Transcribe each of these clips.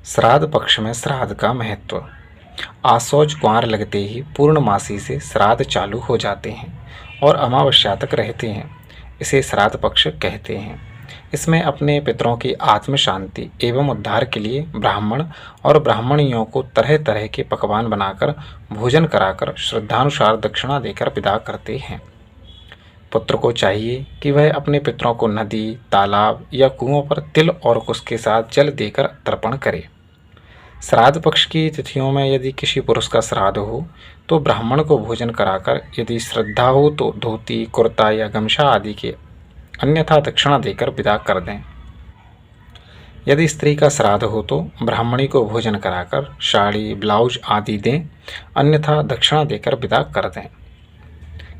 श्राद्ध पक्ष में श्राद्ध का महत्व। आसौज कुंवार लगते ही पूर्णमासी से श्राद्ध चालू हो जाते हैं और अमावस्या तक रहते हैं। इसे श्राद्ध पक्ष कहते हैं। इसमें अपने पितरों की आत्म शांति एवं उद्धार के लिए ब्राह्मण और ब्राह्मणियों को तरह तरह के पकवान बनाकर भोजन कराकर श्रद्धानुसार दक्षिणा देकर विदा करते हैं। पुत्र को चाहिए कि वह अपने पितरों को नदी, तालाब या कुओं पर तिल और कुश के साथ जल देकर तर्पण करे। श्राद्ध पक्ष की तिथियों में यदि किसी पुरुष का श्राद्ध हो तो ब्राह्मण को भोजन कराकर, यदि श्रद्धा हो तो धोती, कुर्ता या गमछा आदि के अन्यथा दक्षिणा देकर विदा कर दें। यदि स्त्री का श्राद्ध हो तो ब्राह्मणी को भोजन कराकर साड़ी, ब्लाउज आदि दें, अन्यथा दक्षिणा देकर विदा कर दें।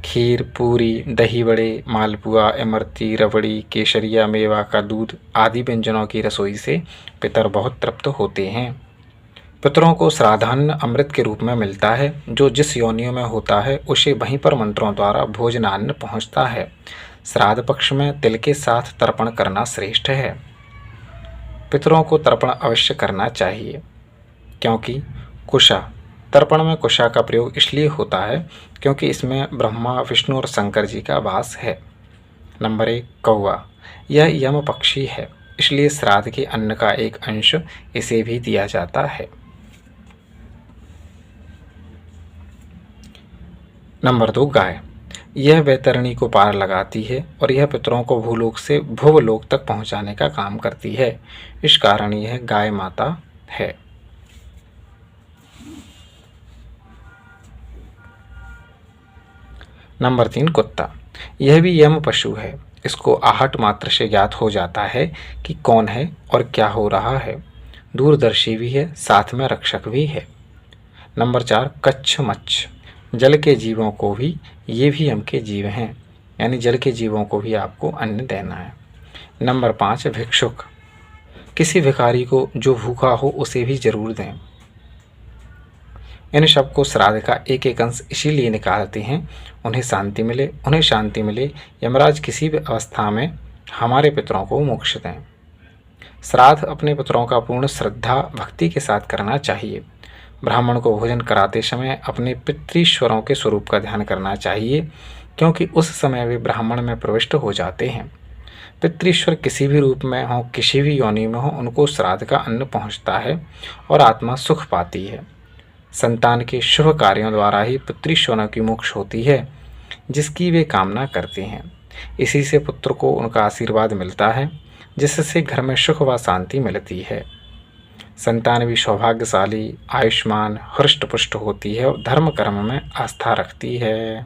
खीर, पूरी, दही बड़े, मालपुआ, इमरती, रबड़ी, केसरिया, मेवा का दूध आदि व्यंजनों की रसोई से पितर बहुत तृप्त होते हैं। पितरों को श्राद्धान्न अमृत के रूप में मिलता है, जो जिस योनियों में होता है उसे वहीं पर मंत्रों द्वारा भोजनान्न पहुँचता है। श्राद्ध पक्ष में तिल के साथ तर्पण करना श्रेष्ठ है। पितरों को तर्पण अवश्य करना चाहिए, क्योंकि कुशा, तर्पण में कुशा का प्रयोग इसलिए होता है क्योंकि इसमें ब्रह्मा, विष्णु और शंकर जी का वास है। नंबर 1, कौवा। यह यम पक्षी है, इसलिए श्राद्ध के अन्न का एक अंश इसे भी दिया जाता है। नंबर 2, गाय। यह वैतरणी को पार लगाती है और यह पितरों को भूलोक से भुवलोक तक पहुंचाने का काम करती है। इस कारण यह गाय माता है। नंबर 3, कुत्ता। यह भी यम पशु है। इसको आहट मात्र से ज्ञात हो जाता है कि कौन है और क्या हो रहा है। दूरदर्शी भी है, साथ में रक्षक भी है। नंबर 4, कच्छ मच्छ। जल के जीवों को भी, ये भी यम के जीव हैं, यानी जल के जीवों को भी आपको अन्न देना है। नंबर 5, भिक्षुक। किसी भिखारी को जो भूखा हो उसे भी जरूर दें। इन सबको श्राद्ध का एक एक अंश इसीलिए निकालते हैं, उन्हें शांति मिले। यमराज किसी भी अवस्था में हमारे पितरों को मोक्ष दें। श्राद्ध अपने पितरों का पूर्ण श्रद्धा भक्ति के साथ करना चाहिए। ब्राह्मण को भोजन कराते समय अपने पितृश्वरों के स्वरूप का ध्यान करना चाहिए, क्योंकि उस समय वे ब्राह्मण में प्रविष्ट हो जाते हैं। पितृश्वर किसी भी रूप में हो, किसी भी योनि में हो, उनको श्राद्ध का अन्न पहुँचता है और आत्मा सुख पाती है। संतान के शुभ कार्यों द्वारा ही पितृश्वरों की मोक्ष होती है, जिसकी वे कामना करते हैं। इसी से पुत्र को उनका आशीर्वाद मिलता है, जिससे घर में सुख व शांति मिलती है। संतान भी सौभाग्यशाली, आयुष्मान, हृष्ट पुष्ट होती है और धर्म कर्म में आस्था रखती है।